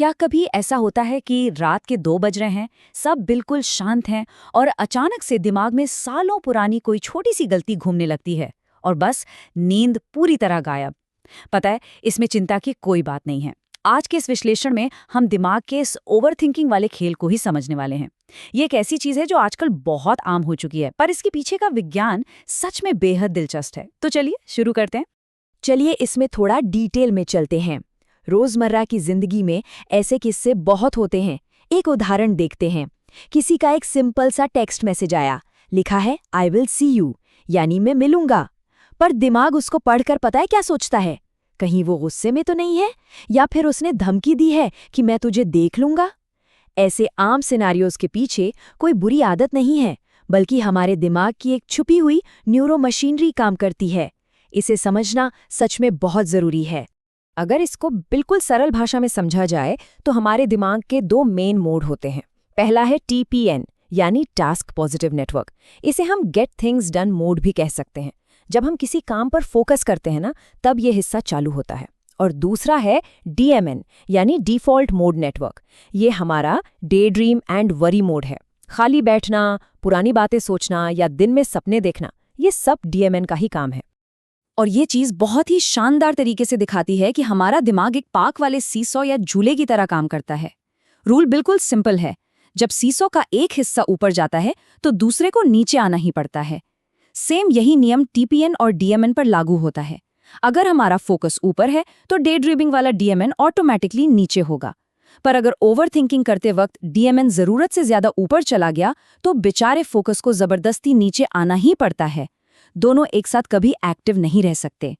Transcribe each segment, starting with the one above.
क्या कभी ऐसा होता है कि रात के 2 बज रहे हैं, सब बिल्कुल शांत हैं और अचानक से दिमाग में सालों पुरानी कोई छोटी सी गलती घूमने लगती है और बस नींद पूरी तरह गायब। पता है, इसमें चिंता की कोई बात नहीं है। आज के इस विश्लेषण में हम दिमाग के इस ओवरथिंकिंग वाले खेल को ही समझने वाले हैं। ये एक ऐसी चीज है जो आजकल बहुत आम हो चुकी है, पर इसके पीछे का विज्ञान सच में बेहद दिलचस्प है। तो चलिए शुरू करते हैं। चलिए इसमें थोड़ा डिटेल में चलते हैं। रोजमर्रा की जिंदगी में ऐसे किस्से बहुत होते हैं। एक उदाहरण देखते हैं। किसी का एक सिंपल सा टेक्स्ट मैसेज आया, लिखा है आई विल सी यू, यानी मैं मिलूंगा। पर दिमाग उसको पढ़कर पता है क्या सोचता है? कहीं वो गुस्से में तो नहीं है, या फिर उसने धमकी दी है कि मैं तुझे देख लूंगा। ऐसे आम सिनारियोज के पीछे कोई बुरी आदत नहीं है, बल्कि हमारे दिमाग की एक छुपी हुई न्यूरोमशीनरी काम करती है। इसे समझना सच में बहुत जरूरी है। अगर इसको बिल्कुल सरल भाषा में समझा जाए तो हमारे दिमाग के 2 मेन मोड होते हैं। पहला है TPN, यानी टास्क पॉजिटिव नेटवर्क। इसे हम गेट थिंग्स डन मोड भी कह सकते हैं। जब हम किसी काम पर फोकस करते हैं ना, तब ये हिस्सा चालू होता है। और दूसरा है DMN, यानी डिफॉल्ट मोड नेटवर्क। ये हमारा day dream and worry mode है। खाली बैठना, पुरानी बातें सोचना या दिन में सपने देखना, ये सब DMN का ही काम है। और ये चीज बहुत ही शानदार तरीके से दिखाती है कि हमारा दिमाग एक पार्क वाले सीसॉ या झूले की तरह काम करता है। रूल बिल्कुल सिंपल है। जब सीसॉ का एक हिस्सा ऊपर जाता है तो दूसरे को नीचे आना ही पड़ता है। सेम यही नियम TPN और DMN पर लागू होता है। अगर हमारा फोकस ऊपर है तो डे ड्रीमिंग वाला DMN ऑटोमेटिकली नीचे होगा। पर अगर ओवर थिंकिंग करते वक्त DMN जरूरत से ज्यादा ऊपर चला गया तो बेचारे फोकस को जबरदस्ती नीचे आना ही पड़ता है। दोनों एक साथ कभी एक्टिव नहीं रह सकते।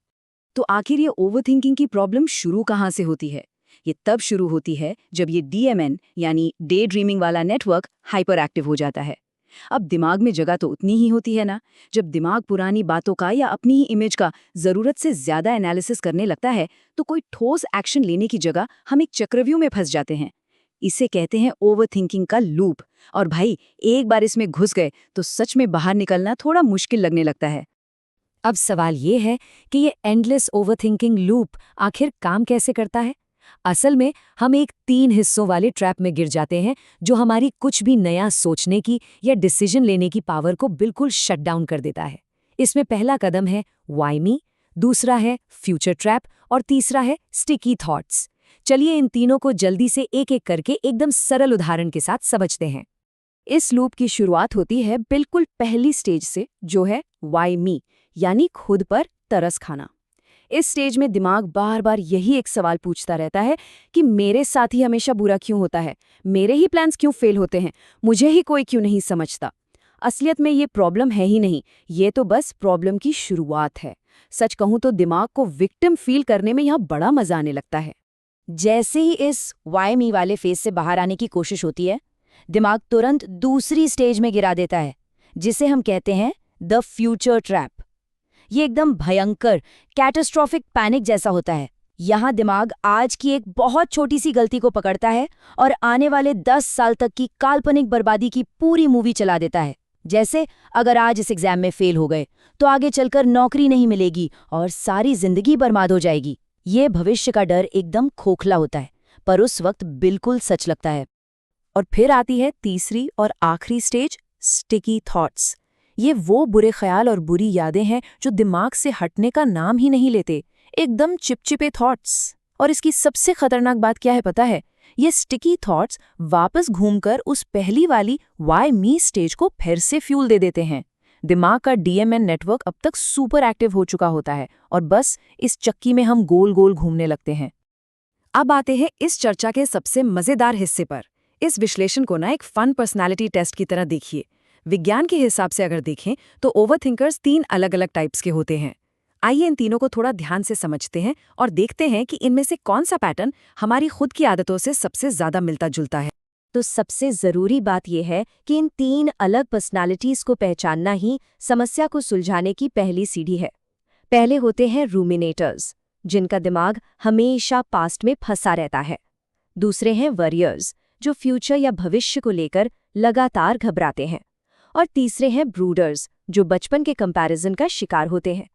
तो आखिर ये ओवरथिंकिंग की प्रॉब्लम शुरू कहाँ से होती है? ये तब शुरू होती है जब ये DMN यानी डे ड्रीमिंग वाला नेटवर्क हाइपर एक्टिव हो जाता है। अब दिमाग में जगह तो उतनी ही होती है ना। जब दिमाग पुरानी बातों का या अपनी ही इमेज का जरूरत से ज्यादा एनालिसिस करने लगता है तो कोई ठोस एक्शन लेने की जगह हम एक चक्रव्यूह में फंस जाते हैं। इसे कहते हैं ओवरथिंकिंग का लूप। और भाई, एक बार इसमें घुस गए तो सच में बाहर निकलना थोड़ा मुश्किल लगने लगता है। अब सवाल ये है कि ये एंडलेस ओवरथिंकिंग लूप आखिर काम कैसे करता है? असल में हम एक 3 हिस्सों वाले ट्रैप में गिर जाते हैं, जो हमारी कुछ भी नया सोचने की या डिसीजन लेने की पावर को बिल्कुल शट डाउन कर देता है। इसमें पहला कदम है व्हाई मी, दूसरा है फ्यूचर ट्रैप और तीसरा है स्टिकी थॉट्स। चलिए इन तीनों को जल्दी से एक-एक करके एकदम सरल उदाहरण के साथ समझते हैं। इस लूप की शुरुआत होती है बिल्कुल पहली स्टेज से, जो है व्हाई मी, यानी खुद पर तरस खाना। इस स्टेज में दिमाग बार बार यही एक सवाल पूछता रहता है कि मेरे साथ ही हमेशा बुरा क्यों होता है, मेरे ही प्लान्स क्यों फेल होते हैं, मुझे ही कोई क्यों नहीं समझता। असलियत में ये प्रॉब्लम है ही नहीं, ये तो बस प्रॉब्लम की शुरुआत है। सच कहूं तो दिमाग को विक्टिम फील करने में यहाँ बड़ा मजा आने लगता है। जैसे ही इस व्हाई मी वाले फेज से बाहर आने की कोशिश होती है, दिमाग तुरंत दूसरी स्टेज में गिरा देता है, जिसे हम कहते हैं द फ्यूचर ट्रैप। ये एकदम भयंकर कैटास्ट्रोफिक पैनिक जैसा होता है। यहाँ दिमाग आज की एक बहुत छोटी सी गलती को पकड़ता है और आने वाले 10 साल तक की काल्पनिक बर्बादी की पूरी मूवी चला देता है। जैसे अगर आज इस एग्जाम में फेल हो गए तो आगे चलकर नौकरी नहीं मिलेगी और सारी जिंदगी बर्बाद हो जाएगी। ये भविष्य का डर एकदम खोखला होता है, पर उस वक्त बिल्कुल सच लगता है। और फिर आती है तीसरी और आखिरी स्टेज, स्टिकी थॉट्स। ये वो बुरे ख्याल और बुरी यादें हैं जो दिमाग से हटने का नाम ही नहीं लेते, एकदम चिपचिपे थॉट्स। और इसकी सबसे खतरनाक बात क्या है पता है? ये स्टिकी थॉट्स वापस घूमकर उस पहली वाली व्हाई मी स्टेज को फिर से फ्यूल दे देते हैं। दिमाग का DMN नेटवर्क अब तक सुपर एक्टिव हो चुका होता है और बस इस चक्की में हम गोल गोल घूमने लगते हैं। अब आते हैं इस चर्चा के सबसे मजेदार हिस्से पर। इस विश्लेषण को ना एक फन पर्सनालिटी टेस्ट की तरह देखिए। विज्ञान के हिसाब से अगर देखें तो ओवरथिंकर्स 3 अलग अलग टाइप्स के होते हैं। आइए इन तीनों को थोड़ा ध्यान से समझते हैं और देखते हैं कि इनमें से कौन सा पैटर्न हमारी खुद की आदतों से सबसे ज्यादा मिलता जुलता है। तो सबसे जरूरी बात यह है कि इन 3 अलग पर्सनालिटीज को पहचानना ही समस्या को सुलझाने की पहली सीढ़ी है। पहले होते हैं रूमिनेटर्स, जिनका दिमाग हमेशा पास्ट में फंसा रहता है। दूसरे हैं वरियर्स, जो फ्यूचर या भविष्य को लेकर लगातार घबराते हैं। और तीसरे हैं ब्रूडर्स, जो बचपन के कंपैरिजन का शिकार होते हैं।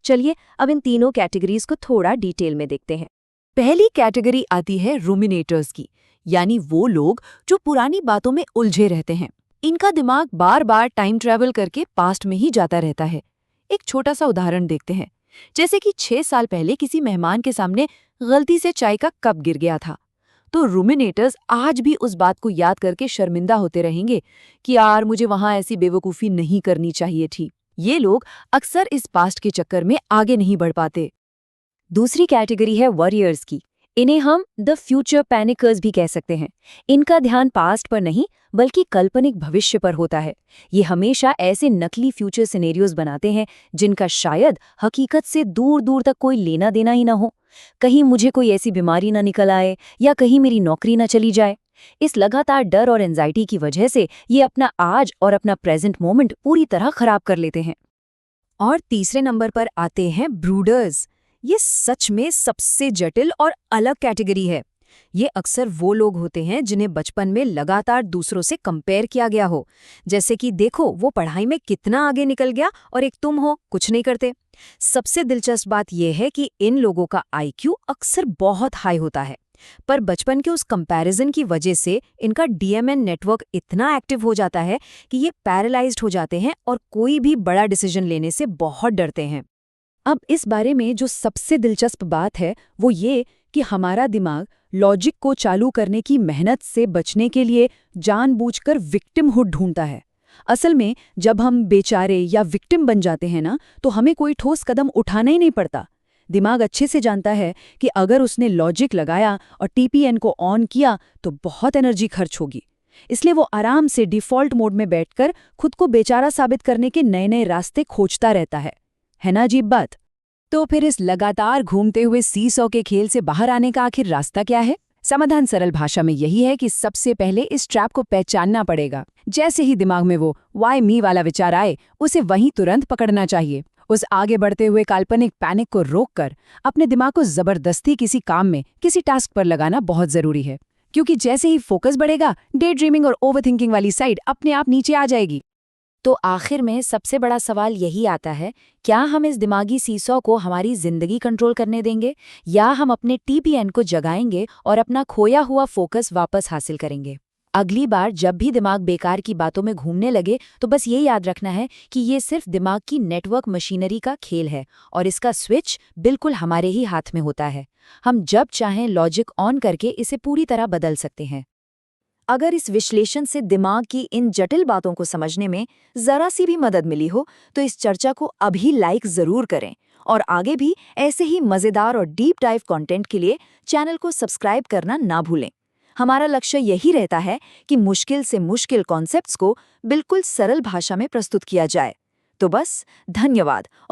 चलिए अब इन तीनों कैटेगरीज को थोड़ा डिटेल में देखते हैं। पहली कैटेगरी आती है रूमिनेटर्स की, यानी वो लोग जो पुरानी बातों में उलझे रहते हैं। इनका दिमाग बार बार टाइम ट्रैवल करके पास्ट में ही जाता रहता है। एक छोटा सा उदाहरण देखते हैं। जैसे कि 6 साल पहले किसी मेहमान के सामने गलती से चाय का कप गिर गया था, तो रूमिनेटर्स आज भी उस बात को याद करके शर्मिंदा होते रहेंगे कि यार मुझे वहां ऐसी बेवकूफ़ी नहीं करनी चाहिए थी। ये लोग अक्सर इस पास्ट के चक्कर में आगे नहीं बढ़ पाते। दूसरी कैटेगरी है वॉरियर्स की। इन्हें हम द फ्यूचर पैनिकर्स भी कह सकते हैं। इनका ध्यान पास्ट पर नहीं बल्कि काल्पनिक भविष्य पर होता है। ये हमेशा ऐसे नकली फ्यूचर सिनेरियोज बनाते हैं जिनका शायद हकीकत से दूर दूर तक कोई लेना देना ही ना हो। कहीं मुझे कोई ऐसी बीमारी ना निकल आए या कहीं मेरी नौकरी ना चली जाए। इस लगातार डर और एंजाइटी की वजह से ये अपना आज और अपना प्रेजेंट मोमेंट पूरी तरह खराब कर लेते हैं। और तीसरे नंबर पर आते हैं ब्रूडर्स। ये सच में सबसे जटिल और अलग कैटेगरी है। ये अक्सर वो लोग होते हैं जिन्हें बचपन में लगातार दूसरों से कंपेयर किया गया हो, जैसे कि देखो वो पढ़ाई में कितना आगे निकल गया और एक तुम हो कुछ नहीं करते। सबसे दिलचस्प बात यह है कि इन लोगों का आईक्यू अक्सर बहुत हाई होता है, पर बचपन के उस कंपैरिजन की वजह से इनका डीएमएन नेटवर्क इतना एक्टिव हो जाता है कि ये पैरालाइज्ड हो जाते हैं और कोई भी बड़ा डिसीजन लेने से बहुत डरते हैं। अब इस बारे में जो सबसे दिलचस्प बात है वो ये कि हमारा दिमाग लॉजिक को चालू करने की मेहनत से बचने के लिए जानबूझकर विक्टिमहुड ढूंढता है। असल में जब हम बेचारे या विक्टिम बन जाते हैं ना, तो हमें कोई ठोस कदम उठाना ही नहीं पड़ता। दिमाग अच्छे से जानता है कि अगर उसने लॉजिक लगाया और टीपीएन को ऑन किया तो बहुत एनर्जी खर्च होगी। इसलिए वो आराम से डिफ़ॉल्ट मोड में बैठकर खुद को बेचारा साबित करने के नए नए रास्ते खोजता रहता है ना अजीब बात? तो फिर इस लगातार घूमते हुए सीसॉ के खेल से बाहर आने का आखिर रास्ता क्या है? समाधान सरल भाषा में यही है कि सबसे पहले इस ट्रैप को पहचानना पड़ेगा। जैसे ही दिमाग में वो वाई मी वाला विचार आए, उसे वहीं तुरंत पकड़ना चाहिए। उस आगे बढ़ते हुए काल्पनिक पैनिक को रोककर अपने दिमाग को जबरदस्ती किसी काम में, किसी टास्क पर लगाना बहुत जरूरी है, क्योंकि जैसे ही फोकस बढ़ेगा, डे ड्रीमिंग और ओवरथिंकिंग वाली साइड अपने आप नीचे आ जाएगी। तो आखिर में सबसे बड़ा सवाल यही आता है, क्या हम इस दिमागी सीसॉ को हमारी जिंदगी कंट्रोल करने देंगे या हम अपने टीपीएन को जगाएंगे और अपना खोया हुआ फोकस वापस हासिल करेंगे? अगली बार जब भी दिमाग बेकार की बातों में घूमने लगे तो बस ये याद रखना है कि ये सिर्फ दिमाग की नेटवर्क मशीनरी का खेल है और इसका स्विच बिल्कुल हमारे ही हाथ में होता है। हम जब चाहें लॉजिक ऑन करके इसे पूरी तरह बदल सकते हैं। अगर इस विश्लेषण से दिमाग की इन जटिल बातों को समझने में जरा सी भी मदद मिली हो तो इस चर्चा को अभी लाइक जरूर करें और आगे भी ऐसे ही मजेदार और डीप डाइव कंटेंट के लिए चैनल को सब्सक्राइब करना ना भूलें। हमारा लक्ष्य यही रहता है कि मुश्किल से मुश्किल कॉन्सेप्ट्स को बिल्कुल सरल भाषा में प्रस्तुत किया जाए। तो बस धन्यवाद। और